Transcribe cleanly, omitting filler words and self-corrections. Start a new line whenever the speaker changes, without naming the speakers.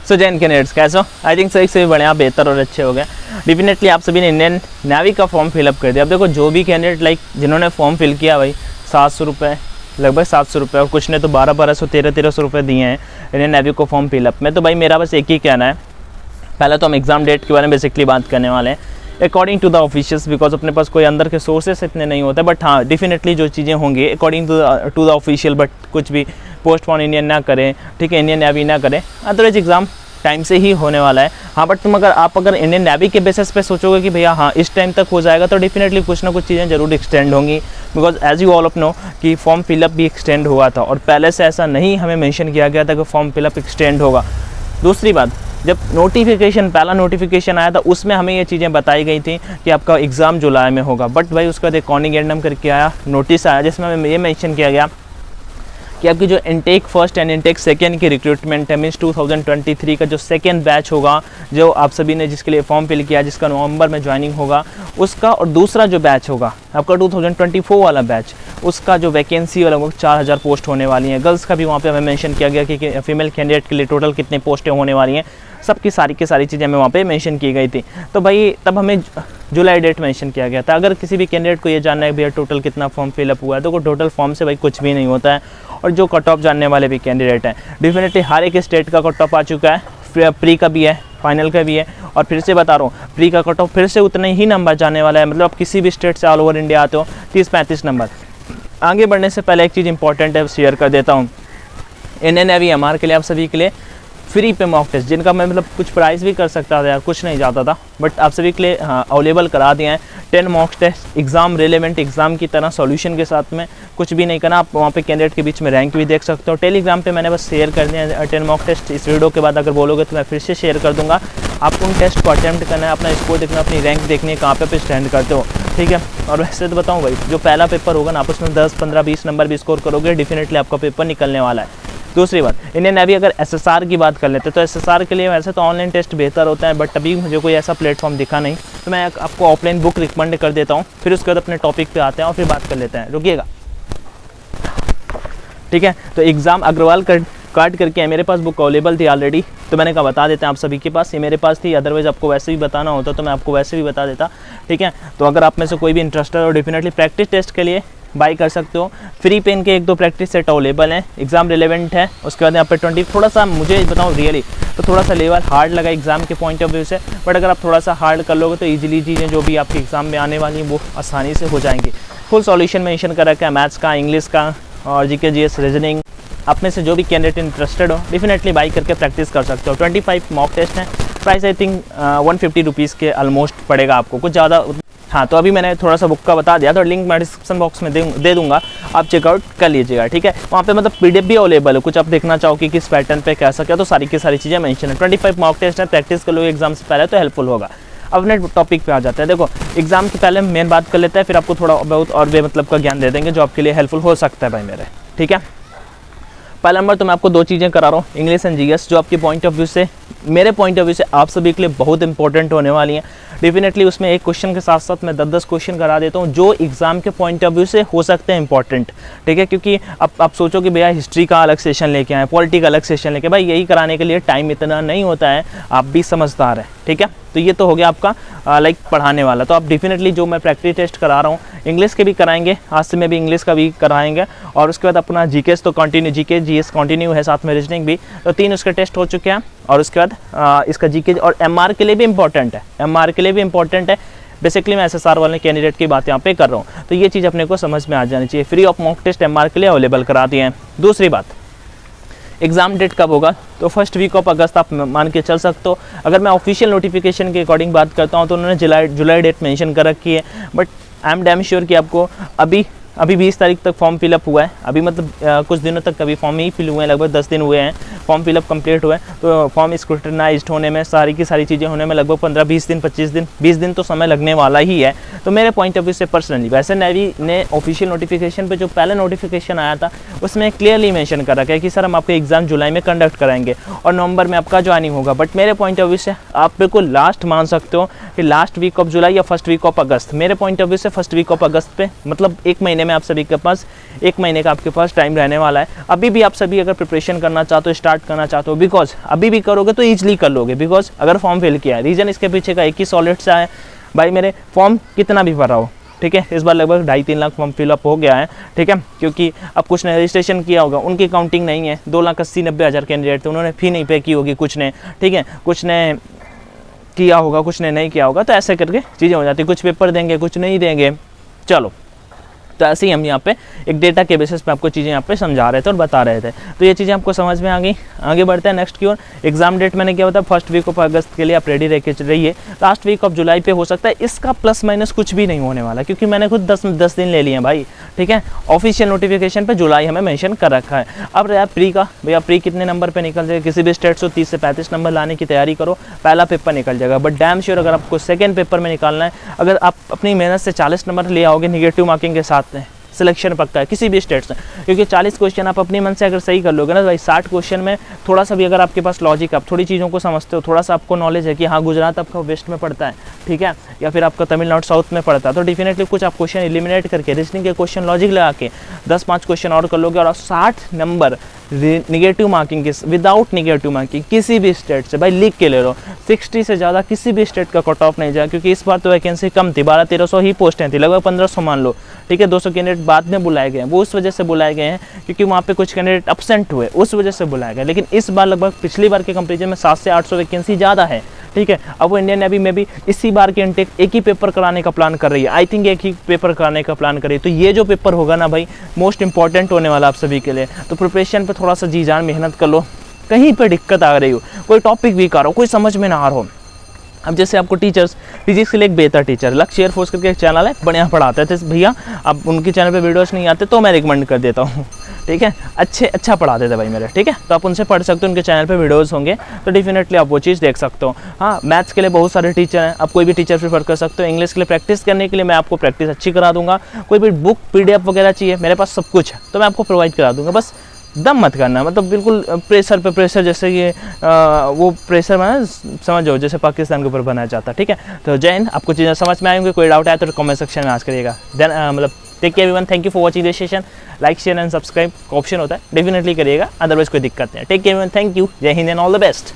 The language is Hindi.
सो जैन कैंडिडेट्स कैसे हो? आई थिंक सही से भी बढ़िया बेहतर और अच्छे हो गए। डेफिनेटली आप सभी ने इंडियन नेवी का फॉर्म फिलअप कर दिया। अब देखो जो भी कैंडिडेट लाइक जिन्होंने फॉर्म फिल किया भाई 700 रुपये, लगभग 700 रुपये, और कुछ ने तो 1200 1300 रुपये दिए हैं इंडियन नेवी को फॉर्म फिलअप में। तो भाई मेरा बस एक ही कहना है, पहले तो हम एग्ज़ाम डेट के बारे में बेसिकली बात करने वाले हैं according to the officials, because अपने पास कोई अंदर के सोर्सेस इतने नहीं होते। बट हाँ डेफिनेटली जो चीज़ें होंगी according to the official, but कुछ भी पोस्टपोन इंडियन ना करें, ठीक है, इंडियन नेवी ना करें, अदरवाइज एग्ज़ाम टाइम से ही होने वाला है। हाँ बट आप अगर इंडियन नेवी के बेसिस पे सोचोगे कि भैया हाँ इस टाइम तक हो जाएगा, तो डेफिनेटली कुछ ना कुछ चीज़ें जरूर एक्सटेंड होंगी, because as you all of know कि फॉर्म फिलअप भी एक्सटेंड हुआ था और पहले से ऐसा नहीं हमें मेंशन किया गया था कि फॉर्म फिलअप एक्सटेंड होगा। दूसरी बात, जब नोटिफिकेशन पहला नोटिफिकेशन आया था उसमें हमें ये चीज़ें बताई गई थी कि आपका एग्ज़ाम जुलाई में होगा, बट भाई उसका एक कॉनिगेंडम करके आया नोटिस आया जिसमें हमें ये मेंशन किया गया कि आपकी जो intake first and intake second की रिक्रूटमेंट है, मीन्स 2023 का जो सेकेंड बैच होगा, जो आप सभी ने जिसके लिए फॉर्म फिल किया, जिसका नवंबर में ज्वाइनिंग होगा उसका, और दूसरा जो बैच होगा आपका 2024 वाला बैच, उसका जो वैकेंसी वाला वो 4000 पोस्ट होने वाली हैं। गर्ल्स का भी वहाँ पे हमें मेंशन किया गया कि फीमेल कैंडिडेट के लिए टोटल कितनी पोस्टें होने वाली हैं, सबकी सारी चीज़ें हमें वहाँ पे मेंशन की गई थी। तो भाई तब हमें जुलाई डेट मेंशन किया गया था। अगर किसी भी कैंडिडेट को ये जानना है भैया टोटल कितना फॉर्म फिलअप हुआ है, तो टोटल फॉर्म से भाई कुछ भी नहीं होता है। और जो कट ऑफ जानने वाले भी कैंडिडेट हैं, डेफिनेटली हर एक स्टेट का कट ऑफ आ चुका है, प्री का भी है, फाइनल का भी है, और फिर से बता रहा हूँ प्री का कट ऑफ फिर से उतने ही नंबर जाने वाला है। मतलब आप किसी भी स्टेट से ऑल ओवर इंडिया आते हो 30-35 नंबर। आगे बढ़ने से पहले एक चीज़ इंपॉर्टेंट है, शेयर कर देता हूँ। इंडियन नेवी एमआर के लिए आप सभी के लिए फ्री पे मॉक टेस्ट, जिनका मैं मतलब कुछ प्राइस भी कर सकता था यार, कुछ नहीं जाता था, बट आप सभी के लिए अवेलेबल करा दिए हैं 10 mock test, exam relevant exam की तरह सॉल्यूशन के साथ में, कुछ भी नहीं करना। आप वहाँ पे कैंडिडेट के बीच में रैंक भी देख सकते हो। टेलीग्राम पे मैंने बस शेयर कर दिया 10 मॉक टेस्ट। इस वीडियो के बाद अगर बोलोगे तो मैं फिर से शेयर कर दूंगा। आपको उन टेस्ट को अटैम्प्ट करना है, अपना स्कोर देखना, अपनी रैंक देखनी है, कहाँ पे स्टैंड करते हो, ठीक है। और वैसे तो बताऊँ भाई, जो पहला पेपर होगा ना, आप उसमें 10, 15, 20 नंबर भी स्कोर करोगे, डेफिनेटली आपका पेपर निकलने वाला है। दूसरी बात, इंडियन नेवी अगर एसएसआर की बात कर लेते हैं तो एसएसआर के लिए वैसे तो ऑनलाइन टेस्ट बेहतर होता है, बट अभी मुझे कोई ऐसा प्लेटफॉर्म दिखा नहीं, तो मैं आपको ऑफलाइन बुक रिकमेंड कर देता हूँ। फिर उसके बाद अपने टॉपिक पे आते हैं और फिर बात कर लेते हैं, रुकिएगा, ठीक है। तो एग्ज़ाम अग्रवाल कार्ड करके है, मेरे पास बुक अवेलेबल थी ऑलरेडी, तो मैंने कहा बता देते हैं आप सभी के पास, ये मेरे पास थी, अदरवाइज़ आपको वैसे भी बताना होता तो मैं आपको वैसे भी बता देता, ठीक है। तो अगर आप में से कोई भी इंटरेस्टेड हो, डेफिनेटली प्रैक्टिस टेस्ट के लिए बाई कर सकते हो। फ्री पेन के 1-2 प्रैक्टिस सेट अवेलेबल हैं, एग्जाम रिलेवेंट है। उसके बाद यहाँ पे 20, थोड़ा सा मुझे बताऊँ रियली तो थोड़ा सा लेवल हार्ड लगा एग्जाम के पॉइंट ऑफ व्यू से, बट अगर आप थोड़ा सा हार्ड कर लोगे तो ईजिली चीज़ें जो भी आपके एग्जाम में आने वाली हैं वो आसानी से हो जाएंगी। फुल सॉल्यूशन मेंशन कर रखा है, मैथ्स का, इंग्लिश का और जीके जीएस रीजनिंग। आप में से जो भी कैंडिडेट इंटरेस्टेड हो डेफिनेटली बाई करके प्रैक्टिस कर सकते हो। 25 मॉक टेस्ट हैं, प्राइस आई थिंक 150 रुपीज़ के ऑलमोस्ट पड़ेगा आपको, कुछ ज़्यादा। हाँ तो अभी मैंने थोड़ा सा बुक का बता दिया, तो लिंक मैं डिस्क्रिप्शन बॉक्स में दे दूंगा, आप चेकआउट कर लीजिएगा, ठीक है। वहाँ पे मतलब पीडीएफ भी अवेलेबल है, कुछ आप देखना चाहो कि किस पैटर्न पे कैसा क्या, तो सारी की सारी चीज़ें मेंशन है। 25 मॉक टेस्ट है, प्रैक्टिस कर लो एग्जाम से पहले तो हेल्पफुल होगा। अब अपने टॉपिक पे आ जाते हैं। देखो एग्जाम के पहले मेन बात कर लेते हैं, फिर आपको थोड़ा बहुत और भी मतलब का ज्ञान दे देंगे जो आपके लिए हेल्पफुल हो सकता है भाई मेरे, ठीक है। पहला नंबर तो मैं आपको 2 चीज़ें करा रहा हूँ, इंग्लिश एंड जीएस, जो आपके पॉइंट ऑफ व्यू से, मेरे पॉइंट ऑफ व्यू से आप सभी के लिए बहुत इंपॉर्टेंट होने वाली हैं। डेफिनेटली उसमें एक क्वेश्चन के साथ साथ मैं 10-10 क्वेश्चन करा देता हूँ जो एग्जाम के पॉइंट ऑफ व्यू से हो सकते हैं इंपॉर्टेंट, ठीक है। क्योंकि अब आप सोचो कि भैया हिस्ट्री का अलग सेशन लेके आए, पॉलिटी का अलग सेशन लेके, भाई यही कराने के लिए टाइम इतना नहीं होता है, आप भी समझदार हैं, ठीक है। तो ये तो हो गया आपका लाइक पढ़ाने वाला। तो आप डेफिनेटली जो मैं प्रैक्टिस टेस्ट करा रहा हूँ, इंग्लिश के भी कराएंगे, आज से मैं भी इंग्लिश का भी कराएंगे, और उसके बाद अपना जीके तो कंटिन्यू, जीके जीएस कंटिन्यू है, साथ में रीजनिंग भी, तो 3 उसके टेस्ट हो चुके हैं। और उसके बाद इसका जीके और एमआर के लिए भी इंपॉर्टेंट है, एमआर के लिए भी इंपॉर्टेंट है। बेसिकली मैं एसएसआर वाले कैंडिडेट की बात यहाँ पे कर रहा हूँ, तो ये चीज़ अपने को समझ में आ जानी चाहिए। Free of mock test MR के लिए अवेलेबल करा दिए हैं। दूसरी बात, एग्जाम डेट कब होगा, तो फर्स्ट वीक ऑफ अगस्त आप मान के चल सकते हो। अगर मैं ऑफिशियल नोटिफिकेशन के अकॉर्डिंग बात करता हूँ तो उन्होंने जुलाई डेट मेंशन कर रखी है, but I am damn sure कि आपको अभी 20 तारीख तक फॉर्म फिलअप हुआ है, अभी मतलब कुछ दिनों तक अभी फॉर्म ही फिल हुए हैं, लगभग 10 दिन हुए हैं फॉर्म फिलअप कंप्लीट हुआ है। तो फॉर्म स्क्रूटनाइज्ड होने में, सारी की सारी चीज़ें होने में लगभग 15-20 दिन, 25 दिन, 20 दिन तो समय लगने वाला ही है। तो मेरे पॉइंट ऑफ व्यू से पर्सनली, वैसे नेवी ने ऑफिशियल नोटिफिकेशन पे जो पहले नोटिफिकेशन आया था उसमें क्लियरली मेंशन कर रखा है कि सर हम आपके एग्जाम जुलाई में कंडक्ट कराएंगे और नवंबर में आपका ज्वाइनिंग होगा। बट मेरे पॉइंट ऑफ व्यू से आप बिल्कुल लास्ट मान सकते हो कि लास्ट वीक ऑफ जुलाई या फर्स्ट वीक ऑफ अगस्त। मेरे पॉइंट ऑफ व्यू से फर्स्ट वीक ऑफ अगस्त पे, मतलब 1 महीने में आप सभी के पास 1 महीने का आपके पास टाइम रहने वाला है। अभी भी आप सभी अगर प्रिपरेशन करना चाहते हो, स्टार्ट करना चाहते हो, बिकॉज अभी भी करोगे तो ईजिली कर लोगे, बिकॉज अगर फॉर्म फिल किया है, रीज़न इसके पीछे का एक ही सॉलिड सा है भाई, मेरे फॉर्म कितना भी भरा हो, ठीक है, इस बार लगभग 2.5-3 लाख फॉर्म फिलअप हो गया है, ठीक है, क्योंकि अब कुछ ने रजिस्ट्रेशन किया होगा, उनकी काउंटिंग नहीं है, 2,80,90,000 कैंडिडेट थे, उन्होंने फ़ी नहीं पे की होगी कुछ ने, ठीक है, कुछ ने किया होगा, कुछ ने नहीं किया होगा, तो ऐसे करके चीज़ें हो जाती, कुछ पेपर देंगे, कुछ नहीं देंगे। चलो, तो ऐसे ही हम यहाँ पे एक डेटा के बेसिस पे आपको चीज़ें यहाँ पे समझा रहे थे और बता रहे थे, तो ये चीज़ें आपको समझ में आ गई। आगे बढ़ते हैं नेक्स्ट की ओर। एग्जाम डेट मैंने क्या बताया, फर्स्ट वीक ऑफ अगस्त के लिए आप रेडी रह के रहिए, लास्ट वीक ऑफ जुलाई पे हो सकता है, इसका प्लस माइनस कुछ भी नहीं होने वाला, क्योंकि मैंने खुद 10 दिन ले लिए हैं भाई, ठीक है, ऑफिशियल नोटिफिकेशन पे जुलाई हमें मेंशन कर रखा है। अब रहा प्री का, भैया प्री कितने नंबर पे निकल जाएगा, किसी भी स्टेट से 30 से 35 नंबर लाने की तैयारी करो, पहला पेपर निकल जाएगा, बट डैम श्योर अगर आपको सेकेंड पेपर में निकालना है, अगर आप अपनी मेहनत से 40 नंबर ले आओगे निगेटिव मार्किंग के साथ में, सिलेक्शन पक्का है किसी भी स्टेट से, क्योंकि 40 क्वेश्चन आप अपनी मन से अगर सही कर लोगे ना भाई, 60 क्वेश्चन में थोड़ा सा भी अगर आपके पास लॉजिक, आप थोड़ी चीज़ों को समझते हो, थोड़ा सा आपको नॉलेज है कि हाँ गुजरात आपका वेस्ट में पड़ता है, ठीक है, या फिर आपका तमिलनाडु साउथ में पड़ता है, तो डेफिनेटली कुछ आप क्वेश्चन एलिमिनेट करके रीजनिंग के क्वेश्चन लॉजिक लगा के 10-5 क्वेश्चन और कर लोगे, और 60 नंबर निगेटिव मार्किंग के विदाउट निगेटिव मार्किंग किसी भी स्टेट से, भाई लिख के ले लो, 60 से ज़्यादा किसी भी स्टेट का कट ऑफ नहीं जाए, क्योंकि इस बार तो वैकेंसी कम थी, 1200-1300 ही पोस्टें थी, लगभग 1500 मान लो, ठीक है, 200 कैंडिडेट बाद में बुलाए गए हैं, वो उस वजह से बुलाए गए हैं क्योंकि वहाँ पे कुछ कैंडिडेट एब्सेंट हुए, उस वजह से बुलाए गए, लेकिन इस बार लगभग पिछली बार के कंपेरिजन में 700 से 800 वैकेंसी ज़्यादा है, ठीक है। अब वो इंडियन नेवी में भी इसी बार के इंटेक एक ही पेपर कराने का प्लान कर रही है, आई थिंक एक ही पेपर कराने का प्लान कर रही है, तो ये जो पेपर होगा ना भाई, मोस्ट इंपॉर्टेंट होने वाला आप सभी के लिए, तो प्रिपरेशन पे थोड़ा सा जी जान मेहनत कर लो, कहीं पे दिक्कत आ रही हो, कोई टॉपिक वीक आ रहा हो, कोई समझ में ना आ रहा हो, अब जैसे आपको टीचर्स, फिजिक्स के लिए एक बेहतर टीचर लक्ष्य एयरफोर्स करके एक चैनल है, बढ़िया पढ़ाते थे भैया, अब उनके चैनल पे वीडियोस नहीं आते तो मैं रिकमेंड कर देता हूँ, ठीक है, अच्छा पढ़ाते थे भाई मेरे, ठीक है, तो आप उनसे पढ़ सकते हो, उनके चैनल पे वीडियोस होंगे, तो डेफिनेटली आप वो चीज़ देख सकते हो। हाँ, मैथ्स के लिए बहुत सारे टीचर हैं, आप कोई भी टीचर प्रीफर कर सकते हो। इंग्लिश के लिए प्रैक्टिस करने के लिए मैं आपको प्रैक्टिस अच्छी करा दूंगा, कोई भी बुक PDF वगैरह चाहिए, मेरे पास सब कुछ है, तो मैं आपको प्रोवाइड करा दूंगा, बस दम मत करना, मतलब बिल्कुल प्रेशर पे प्रेशर, जैसे ये वो प्रेशर में समझो जैसे पाकिस्तान के ऊपर बनाया जाता है, ठीक है। तो जय हिंद, आपको चीज़ें समझ में आएंगे, कोई डाउट आए तो कमेंट सेक्शन में आज करिएगा। देन मतलब take care everyone, thank you for watching this session, like share and subscribe का ऑप्शन होता है, डेफिनेटली करिएगा, अदरवाइज कोई दिक्कत नहीं है। Take care everyone, thank you, Jai Hind and all the best.